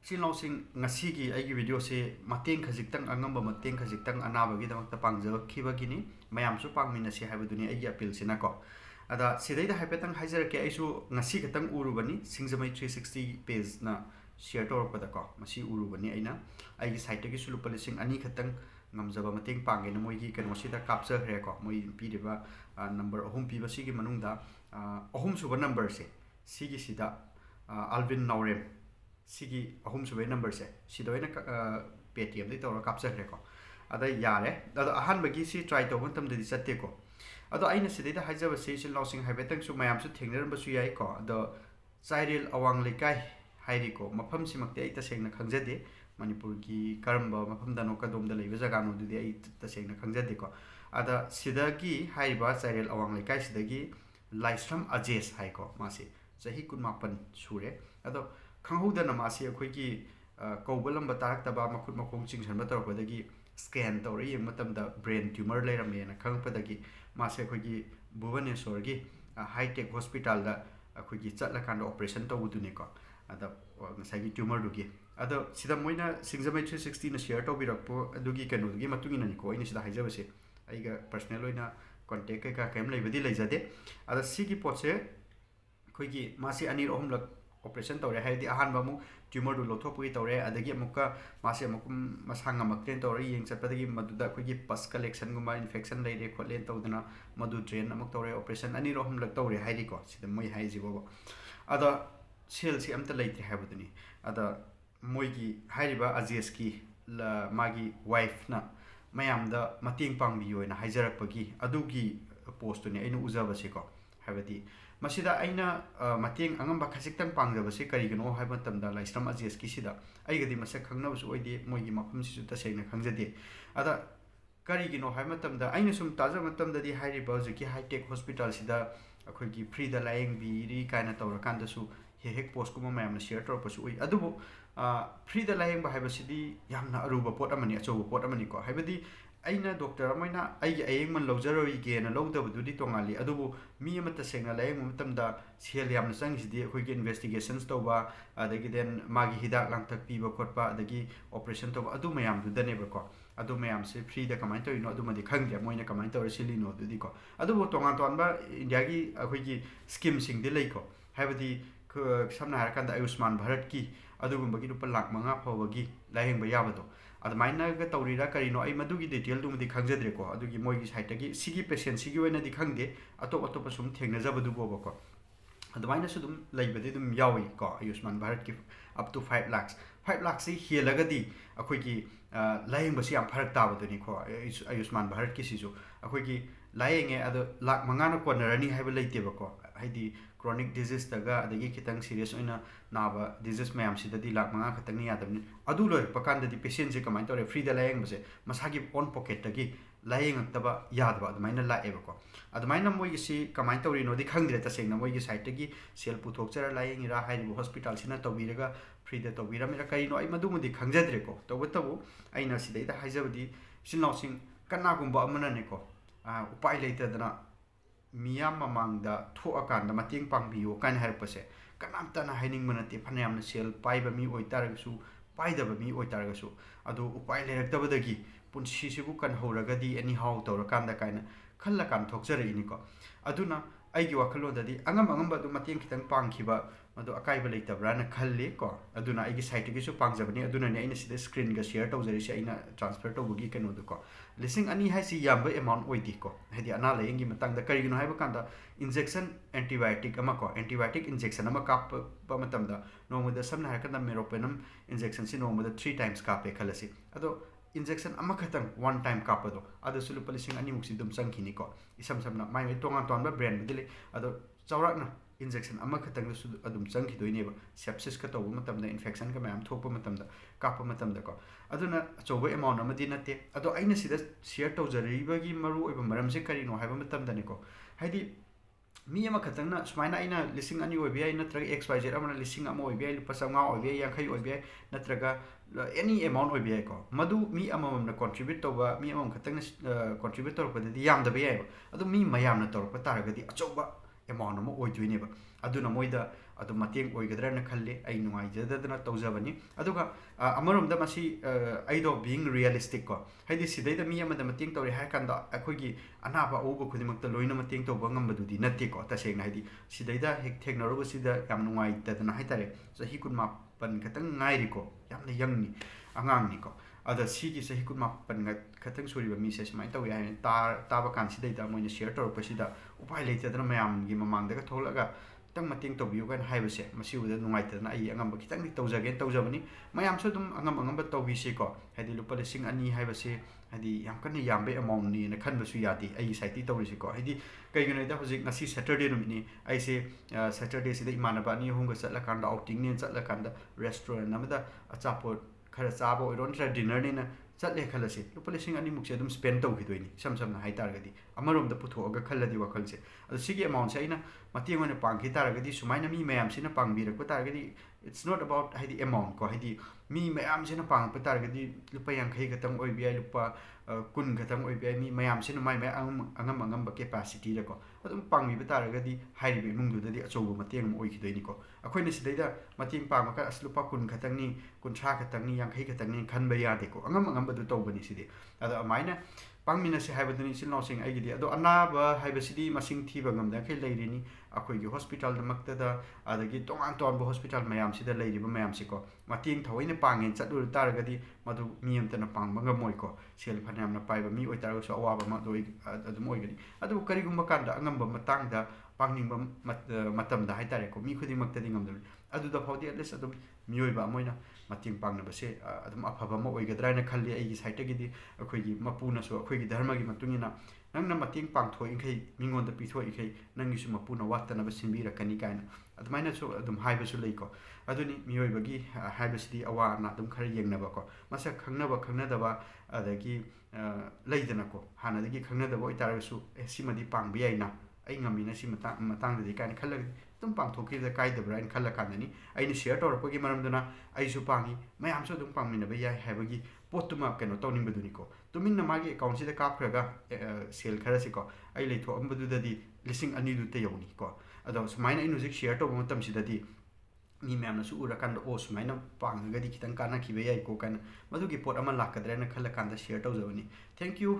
Chinlosing ngasigi aigi video se mateng khajitang angamba mateng khajitang anabagi damakta pangjakhre mayam su pangminnasi haibaduni aigi appeal sina ko ada sidaida haipetang haijarake aisu ngasi khatang urubani singjamai 360 page na share torpada ko masi urubani aina aigi site gi sulupa lising ani khatang ngamjaba mateng pange na moigi kano sida capture re ko moi pideba number ahum piba sigi manungda ahum suba number se sigi sida alvin naurem sigi ahum subai number se sidoina paytm dai tawra capture re ko ada yare ada ahan bagi si try to huntam de chatte ko ado aina sidai haijaba se sin lausing haibetang su mayam su thengnar ba su yai ko ado chairil awang lekai hairi ko mafam simakte ai tasengna khangjade manipur gi karamba mafam dano kadom da leiba jaga no dudi ai tasengna khangjade ko ada sidagi haiba chairil awang lekai sidagi Laishram Ajesh hai ko masi chahi kunmapan sure ado khanghoudana masi akhoi koubalam batarak taba makhut makhong chingsan batarpadagi scan tawri matamda brain tumor leirame na khangpadagi masi akhoi Bhubaneswar gi high tech hospital da akhoi chatla kan operation tawudune ko ada ngasagi tumor dugi ado sida moina singjamai 360 na share tawbirakpo adugi kanu dugi matungina ni ko ina sida haijabase aiga personal oina contact ka kem leibadi leijade ada sigi potse akhoi masi anir ohum lak operation tawre haidi ahan bamu tumor du lothopui tawre adagi amuka masi amukum masanga makten tawre yeng chatpadagi maduda khoi pus collection guma infection leire kholen tawdana madu drain amuk tawre operation ani rohum lak tawre haidi ko sida moi haiji bobo ada cell si amta leite habuduni ada moigi hairiba Ajesh ki la magi wife na mayam da mateng pangbiyo na haijarakpagi adugi post ni ainu ujaba se ko habadi masida aina mateng angamba khasiktang pangjaba se karigano haiba tamda Laishram Ajesh ki sida aigadi masak khangna su oide moigi mafam si su tasegna khangjade ada karigino haiba tamda aina sum taja matamda di hairiba jiki high tech hospital sida akhoi gi free da laing bi ri kaina tawra kanda su hek post kuma mayam na share torpa su oi adubu free da laing ba haiba sidi yamna aruba pot amani achoba pot amani ko haibadi aina doctor amaina aigi ayeng man lawjaroi ge na lawdabududi tongali adubu mi amata sengna laing matamda sel yamna changisidi akhoi gi investigations tawba adagi den magi hidak langtak piba khotpa adagi operation tawba adu mayam du dane ba ko adu mayam se free da kamai to ino adu madi khangja moina kamai to sili no dudi ko adubu tongan tonba india gi akhoi gi scheme sing de lei ko haibadi samna harakanda Ayushman Bharat ki adugumba gi rupa lakh manga phawagi laiheng ba yabado admaina ga tawrira karino ai madugi detail dumdi khangjadre ko adugi moigi site gi sigi patient sigi wena di khangde atop atop sum thengna jabadu bo ko admaina su dum leibade dum yawi ko Ayushman Bharat ki up to 5 lakhs si helagadi akhoi gi laiheng ba si am pharak tabaduni ko Ayushman Bharat ki sisu akhoi gi laiheng e adu lakh manga na konarani haiba leite ba ko haidi chronic disease taga adagi kitang serious oina naba disease mayam sidadi lakh manga khatang ni yadabni adu loi pakanda di patient je kamai tore free da layeng base masagi on pocket tagi layeng taba yadba admaina la eba ko admaina moi si kamai tori no di khangdre ta sengna moi gi site tagi sel puthok chara layeng ira hairi hospital sina tawbiraga free da tawbira mira kai no ai madu mudi khangjadre ko tawbatabu aina sidai da haijabdi sinlausing kana gumba amana ne ko upai leitadana miyam mamangda thuakanda mateng pangbiyo kan harpase kanamta na haining manate phanayamna sel paiba mi oitaragasu paidaba mi oitaragasu adu upai leraktabadagi punsi sibu kan horagadi ani how tawrakanda kaina khalla kan thokjare ini ko aduna aigi wakhalodadi angamba du mateng kitang pangkhiba madu akaiba leitabra na khalle ko aduna aigi site gi su pangjabani aduna ne aina sida screen ga share tawjari si aina transfer tawbugi kanu du ko lising ani haisi yamba amount oidi ko hedi ana layengi matangda karigino haiba kanda injection antibiotic ama ko antibiotic injection ama kap pa matamda nomuda samna harakanda meropenem injection si nomuda 3 times kape khalasi ado injection ama khatang one time kapado ado sulupa lising ani muksi dum changkhini ko isam samna mai tonga tonba brand bidile ado chawrakna injection ama khatang su adum changkhidoine ba sepsis ka tawu matamda infection ka mayam thokpa matamda kappa matamda ko aduna choba amount amadi nate ado aina sida share tawjari gi maru oiba maram se karino haiba matamda ne ko haidi mi ama khatangna sumaina aina lising ani oibi ai natraga xyz amana lising ama oibi ai lupa sanga oibi ai yankhai oibi ai natraga any amount oibi ai ko madu mi amamam na contribute toba mi amam khatangna contribute torpa di yam da be ai adu mi mayam na torpa taragadi achoba amount ꯑꯃ ꯑꯣꯏꯗꯣꯏꯅꯦꯕ ꯑꯗꯨꯅ ꯃꯣꯏꯗ ꯑꯗꯨꯝ ꯃꯇꯦꯡ ꯑꯣꯏꯒꯗ꯭ꯔꯅ ꯈꯜꯂꯤ ꯑꯩ ꯅꯨꯡꯉꯥꯏꯖꯗꯗꯅ ꯇꯧꯖꯕꯅꯤ ꯑꯗꯨꯒ ꯑꯃꯔꯣꯝꯗ ꯃꯁꯤ ꯑꯩꯗꯣ ꯕꯤಯಿಂಗ್ ꯔꯤꯌꯦꯂꯤꯁꯇꯤꯛ ꯀꯣ ꯍꯥꯏꯗꯤ ꯁꯤꯗꯩꯗ ꯃꯤ ꯑꯃꯗ ꯃꯇꯦꯡ ꯇꯧꯔꯦ ꯍꯥꯏꯔ ꯀꯥꯟꯗ ꯑꯩꯈꯣꯏꯒꯤ ꯑꯅꯥꯕ ꯑꯎꯕ ꯈꯨꯗꯤꯡꯃꯛꯇ ꯂꯣꯏꯅ ꯃꯇꯦꯡ ꯇꯧꯕ ꯉꯝꯕꯗꯨꯗꯤ ꯅꯠꯇꯦꯀꯣ ꯇꯁꯦꯡꯅ ꯍꯥꯏꯗꯤ ꯁꯤꯗꯩꯗ ꯍꯦꯛ ꯊꯦꯡꯅꯔꯨꯕꯁꯤꯗ ꯌꯥꯝ ꯅꯨꯡꯉꯥꯏꯇꯗꯅ ꯍꯥꯏꯇꯥꯔꯦ ꯆꯍꯤ 18 ꯈꯛꯇꯪ ꯉꯥꯏꯔꯤꯀꯣ ꯌꯥꯝꯅ ꯌꯪꯅꯤ ꯑꯉꯥꯡꯅꯤꯀꯣ ꯑꯗ ꯁꯤꯒꯤ ꯆꯍꯤ 18 ꯈꯛꯇꯪ ꯁꯨꯔꯤꯕ ꯃꯤꯁꯦ ꯁꯨꯃꯥꯏꯅ ꯇꯧꯋꯤ ꯍꯥꯏꯅ ꯇꯥꯕ ꯀꯥꯟꯁꯤꯗꯩꯗ ꯃꯣꯏꯅ ꯁꯤꯌꯔ ꯇꯧꯔꯛꯄꯁꯤꯗ ꯎꯄꯥꯏ ꯂꯩꯇꯗꯅ ꯃꯌꯥꯝꯒꯤ ꯃꯃꯥꯡꯗꯒ ꯊꯣꯛꯂꯛꯑꯒ ꯈꯤꯇꯪ ꯃꯇꯦꯡ ꯇꯧꯕꯤꯌꯨ ꯀꯥꯏꯅ ꯍꯥꯏꯕꯁꯦ ꯃꯁꯤ ꯎꯕꯗ ꯅꯨꯡꯉꯥꯏꯇꯗꯅ ꯑꯩ ꯑꯉꯝꯕ ꯈꯤꯇꯪꯗꯤ ꯇꯧꯖꯒꯦꯅ ꯇꯧꯖꯕꯅꯤ ꯃꯌꯥꯝꯁꯨ ꯑꯗꯨꯝ ꯑꯉꯝꯕ ꯇꯧꯕꯤꯁꯤꯀꯣ ꯍꯥꯏꯗꯤ ꯂꯨꯄꯥ 2,000 ꯍꯥꯏꯕꯁꯦ ꯍꯥꯏꯗꯤ ꯌꯥꯝ ꯀꯟꯅ ꯌꯥꯝꯕ ꯑꯦꯃꯥꯎꯟꯅꯤꯅ ꯈꯟꯕꯁꯨ ꯌꯥꯗꯦ ꯑꯩꯒꯤ ꯁꯥꯏꯠꯇꯒꯤ ꯇꯧꯔꯤꯁꯤꯀꯣ ꯍꯥꯏꯗꯤ ꯀꯩꯒꯤꯅꯣꯗ ꯍꯧꯖꯤꯛ ꯉꯁꯤ ꯁꯦꯇꯔꯗꯦ ꯅꯨꯃꯤꯠꯅꯤ ꯑꯩꯁꯦ ꯁꯦꯇꯔꯗꯦꯁꯤꯗ ꯏꯃꯥꯟꯅꯕ 2-3ꯒ ꯆꯠꯂꯀꯥꯟꯗ ꯑꯥꯎꯇꯤꯡꯅꯦꯅ ꯆꯠꯂꯀꯥꯟꯗ ꯔꯦꯁꯇꯨꯔꯦꯟ ꯑꯃꯗ ꯑꯆꯥꯄꯣꯠ ꯈꯔ ꯆꯥꯕ ꯑꯣꯏꯔꯣ ꯅꯠꯇ꯭ꯔꯒ ꯗꯤꯅꯔꯅꯦꯅ ꯆꯠꯂꯦ ꯈꯜꯂꯁꯤ ꯂꯨꯄꯥ 2,000 ꯑꯗꯨꯝ ꯁ꯭ꯄꯦꯟ ꯇꯧꯈꯤꯗꯣꯏꯅꯤ ꯏꯁꯝ ꯁꯝꯅ ꯍꯥꯏꯇꯥꯔꯒꯗꯤ ꯑꯃꯔꯣꯝꯗ ꯄꯨꯊꯣꯛꯑꯒ ꯈꯜꯂꯗꯤ ꯋꯥꯈꯜꯁꯦ ꯑꯗꯣ ꯁꯤꯒꯤ ꯑꯦꯃꯥꯎꯟꯁꯦ ꯑꯩꯅ ꯃꯇꯦꯡ ꯑꯣꯏꯅ ꯄꯥꯡꯈꯤ ꯇꯥꯔꯒꯗꯤ ꯁꯨꯃꯥꯏꯅ ꯃꯤ ꯃꯌꯥꯝꯁꯤꯅ ꯄꯥꯡꯕꯤꯔꯛꯄ ꯇꯥꯔꯒꯗꯤ ꯏꯠꯁ ꯅꯣꯠ ꯑꯕꯥꯎꯠ ꯍꯥꯏꯗꯤ ꯑꯦꯃꯥꯎꯟ ꯀꯣ ꯍꯥꯏꯗꯤ ꯃꯤ ꯃꯌꯥꯝꯁꯤꯅ ꯄꯥꯡꯉꯛꯄ ꯇꯥꯔꯒꯗꯤ ꯂꯨꯄꯥ 50 ꯈꯛꯇꯪ ꯑꯣꯏꯕ ꯌꯥꯏ ꯂꯨꯄꯥ 10 ꯈꯛꯇꯪ ꯑꯣꯏꯕ ꯌꯥꯏ ꯃꯤ ꯃꯌꯥꯝꯁꯤꯅ ꯃꯥꯏ ꯑꯉꯝꯕ ꯀꯦꯄꯥꯁꯤꯇꯤꯗꯀꯣ ꯑꯗꯨꯝ ꯄꯥꯡꯕꯤꯕ ꯇꯥꯔꯒꯗꯤ ꯍꯥꯏꯔꯤꯕ ꯏꯃꯨꯡꯗꯨꯗꯗꯤ ꯑꯆꯧꯕ ꯃꯇꯦꯡ ꯑꯃ ꯑꯣꯏꯈꯤꯗꯣꯏꯅꯤꯀꯣ ꯑꯩꯈꯣꯏꯅ ꯁꯤꯗꯩꯗ ꯃꯇꯦꯡ ꯄꯥꯡꯕ ꯑꯁ ꯂꯨꯄꯥ 10 ꯈꯛꯇꯪꯅꯤ 30 ꯈꯛꯇꯪꯅꯤ 50 ꯈꯛꯇꯪꯅꯤ ꯈꯟꯕ ꯌꯥꯗꯦꯀꯣ ꯑꯉꯝꯕꯗꯨ ꯇꯧꯕꯅꯤ ꯁꯤꯗꯤ ꯑꯗꯣ ꯑꯗꯨꯃꯥꯏꯅ ꯄꯥꯡꯃꯤꯟꯅꯁꯤ ꯍꯥꯏꯕꯗꯨꯅꯤ ꯏꯆꯤꯜ ꯏꯅꯥꯎꯁꯤꯡ ꯑꯩꯒꯤꯗꯤ ꯑꯗꯣ ꯑꯅꯥꯕ ꯍꯥꯏꯕꯁꯤꯗꯤ ꯃꯁꯤꯡ ꯊꯤꯕ ꯉꯝꯗꯈꯩ ꯂꯩꯔꯤꯅꯤ ꯑꯩꯈꯣꯏꯒꯤ ꯍꯣꯁꯄꯤꯇꯥꯜꯗꯃꯛꯇꯗ ꯑꯗꯒꯤ ꯇꯣꯉꯥꯟ ꯇꯣꯉꯥꯟꯕ ꯍꯣꯁꯄꯤꯇꯥꯜ ꯃꯌꯥꯝꯁꯤꯗ ꯂꯩꯔꯤꯕ ꯃꯌꯥꯝꯁꯤꯀꯣ ꯃꯇꯦꯡ ꯊꯑꯣꯏꯅ ꯄꯥꯡꯉꯦꯅ ꯆꯠꯂꯨꯔ ꯇꯥꯔꯒꯗꯤ ꯃꯗꯨ ꯃꯤ ꯑꯃꯇꯅ ꯄꯥꯡꯕ ꯉꯝꯃꯣꯏꯀꯣ ꯁꯦꯜ ꯐꯅꯌꯥꯝꯅ ꯄꯥꯏꯕ ꯃꯤ ꯑꯣꯏꯇꯥꯔꯒꯁꯨ ꯑꯋꯥꯕ ꯑꯃ ꯑꯗꯨꯝ ꯑꯣꯏꯒꯅꯤ ꯑꯗꯨꯕꯨ ꯀꯔꯤꯒꯨꯝꯕ ꯀꯥꯟꯗ ꯑꯉꯝꯕ ꯃꯇꯥꯡꯗ ꯄꯥꯡꯅꯤꯡꯕ ꯃꯇꯝꯗ ꯍꯥꯏꯇꯥꯔꯦꯀꯣ ꯃꯤ ꯈꯨꯗꯤꯡꯃꯛꯇꯗꯤ ꯉꯝꯗꯕꯅꯤ ꯑꯗꯨꯗ ꯐꯥꯎꯗꯤ ꯑꯦꯠꯂꯤꯁ ꯑꯗꯨꯝ ꯃꯤꯑꯣꯏꯕ ꯑꯃ ꯑꯣꯏꯅ ꯃꯇꯦꯡ ꯄꯥꯡꯅꯕꯁꯦ ꯑꯗꯨꯝ ꯑꯐꯕ ꯑꯃ ꯑꯣꯏꯒꯗ꯭ꯔꯥ ꯍꯥꯏꯅ ꯈꯜꯂꯤ ꯑꯩꯒꯤ ꯁꯥꯏꯠꯇꯒꯤꯗꯤ ꯑꯩꯈꯣꯏꯒꯤ ꯃꯄꯨꯅꯁꯨ ꯑꯩꯈꯣꯏꯒꯤ ꯙꯔꯃꯒꯤ ꯃꯇꯨꯡ ꯏꯟꯅ ꯅꯪꯅ ꯃꯇꯦꯡ ꯄꯥꯡꯊꯣꯛꯏꯈꯩ ꯃꯤꯉꯣꯟꯗ ꯄꯤꯊꯣꯛꯏꯈꯩ ꯅꯪꯒꯤꯁꯨ ꯃꯄꯨꯅ ꯋꯥꯠꯇꯅꯕ ꯁꯤꯟꯕꯤꯔꯛꯀꯅꯤ ꯀꯥꯏꯅ ꯑꯗꯨꯃꯥꯏꯅꯁꯨ ꯑꯗꯨꯝ ꯍꯥꯏꯕꯁꯨ ꯂꯩꯀꯣ ꯑꯗꯨꯅꯤ ꯃꯤꯑꯣꯏꯕꯒꯤ ꯍꯥꯏꯕꯁꯤꯗꯤ ꯑꯋꯥ ꯑꯅꯥ ꯑꯗꯨꯝ ꯈꯔ ꯌꯦꯡꯅꯕꯀꯣ ꯃꯁꯛ ꯈꯪꯅꯗꯕ ꯑꯗꯒꯤ ꯂꯩꯗꯅꯀꯣ ꯍꯥꯟꯅꯗꯒꯤ ꯈꯪꯅꯗꯕ ꯑꯣꯏꯇꯥꯔꯒꯁꯨ ꯁꯤꯃꯗꯤ ꯄꯥꯡꯕ ꯌꯥꯏꯅ ꯑꯩ ꯉꯝꯃꯤꯅ ꯁꯤ ꯃꯇꯥꯡꯗꯗꯤ ꯀꯥꯏꯅ ꯈꯜꯂꯒꯗꯤ ꯑꯗꯨꯝ ꯄꯥꯡꯊꯣꯛꯈꯤꯕꯗ ꯀꯥꯏꯗꯕ꯭ꯔꯥ ꯍꯥꯏꯅ ꯈꯜꯂ ꯀꯥꯟꯗꯅꯤ ꯑꯩꯅ ꯁꯤꯌꯔ ꯇꯧꯔꯛꯄꯒꯤ ꯃꯔꯝꯗꯨꯅ ꯑꯩꯁꯨ ꯄꯥꯡꯉꯤ ꯃꯌꯥꯝꯁꯨ ꯑꯗꯨꯝ ꯄꯥꯡꯃꯤꯟꯅꯕ ꯌꯥꯏ ꯍꯥꯏꯕꯒꯤ ꯄꯣꯠꯇꯨꯃ ꯀꯩꯅꯣ ꯇꯧꯅꯤꯡꯕꯗꯨꯅꯤꯀꯣ ꯇꯨꯃꯤꯟꯅ ꯃꯥꯒꯤ ꯑꯦꯀꯥꯎꯟꯁꯤꯗ ꯀꯥꯞꯈ꯭ꯔꯒ ꯁꯦꯜ ꯈꯔꯁꯤꯀꯣ ꯑꯩ ꯂꯩꯊꯣꯛꯑꯝꯕꯗꯨꯗꯗꯤ 2,000 ꯌꯧꯅꯤꯀꯣ ꯑꯗꯣ ꯁꯨꯃꯥꯏꯅ ꯑꯩꯅ ꯍꯧꯖꯤꯛ ꯁꯤꯌꯔ ꯇꯧꯕ ꯃꯇꯝꯁꯤꯗꯗꯤ ꯃꯤ ꯃꯌꯥꯝꯅꯁꯨ ꯎꯔꯀꯥꯟꯗ ꯑꯣ ꯁꯨꯃꯥꯏꯅ ꯄꯥꯡꯉꯒꯗꯤ ꯈꯤꯇꯪ ꯀꯥꯟꯅꯈꯤꯕ ꯌꯥꯏꯀꯣ ꯀꯥꯏꯅ ꯃꯗꯨꯒꯤ ꯄꯣꯠ ꯑꯃ ꯂꯥꯛꯀꯗ꯭ꯔꯥꯅ ꯈꯜꯂ ꯀꯥꯟꯗ ꯁꯤꯌꯔ ꯇꯧꯖꯕꯅꯤ ꯊꯦꯡꯛ ꯌꯨ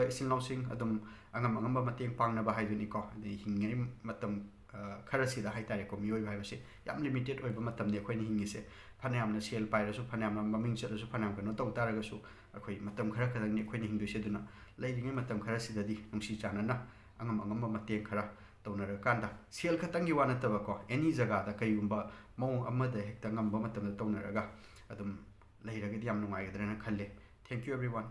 ꯏꯆꯤꯜ ꯏꯅꯥꯎꯁꯤꯡ ꯑꯗꯨꯝ ꯑꯉꯝꯕ ꯃꯇꯦꯡ ꯄꯥꯡꯅꯕ ꯍꯥꯏꯗꯨꯅꯤꯀꯣ ꯑꯗꯩ ꯍꯤꯡꯉꯤꯉꯩ ꯃꯇꯝ ꯈꯔꯁꯤꯗ ꯍꯥꯏꯇꯥꯔꯦꯀꯣ ꯃꯤꯑꯣꯏꯕ ꯍꯥꯏꯕꯁꯦ ꯌꯥꯝ ꯂꯤꯃꯤꯇꯦꯠ ꯑꯣꯏꯕ ꯃꯇꯝꯅꯤ ꯑꯩꯈꯣꯏꯅ ꯍꯤꯡꯉꯤꯁꯦ ꯐꯅꯌꯥꯝꯅ ꯁꯦꯜ ꯄꯥꯏꯔꯁꯨ ꯐꯅꯌꯥꯝꯅ ꯃꯃꯤꯡ ꯆꯠꯂꯁꯨ ꯐꯅꯌꯥꯝ ꯀꯩꯅꯣ ꯇꯧ ꯇꯥꯔꯒꯁꯨ ꯑꯩꯈꯣই ꯃꯇꯝ ꯈꯔ ꯈꯛꯇꯪꯅꯤ ꯑꯩꯈꯣꯏꯅ ꯍꯤꯡꯗꯣꯏꯁꯦ ꯑꯗꯨꯅ ꯂꯩꯔꯤꯉꯩ ꯃꯇꯝ ꯈꯔꯁꯤꯗꯗꯤ ꯅꯨꯡꯁꯤ ꯆꯥꯟꯅꯅ ꯑꯉꯝꯕ ꯃꯇꯦꯡ ꯈꯔ ꯇꯧꯅꯔꯀꯥꯟꯗ ꯁꯦꯜ ꯈꯛꯇꯪꯒꯤ ꯋꯥ ꯅꯠꯇꯕꯀꯣ ꯑꯦꯅꯤ ꯖꯒꯥꯗ ꯀꯔꯤꯒꯨꯝꯕ ꯃꯑꯣꯡ ꯑꯃꯗ ꯍꯦꯛꯇ ꯉꯝꯕ ꯃꯇꯝꯗ ꯇꯧꯅꯔꯒ ꯑꯗꯨꯝ ꯂꯩꯔꯒꯗꯤ ꯌꯥꯝ ꯅꯨꯡꯉꯥꯏꯒꯗ꯭ꯔꯥꯅ ꯈꯜꯂꯦ ꯊꯦꯡꯛ ꯌꯨ ꯑꯦꯕ꯭ꯔꯤꯋꯥꯟ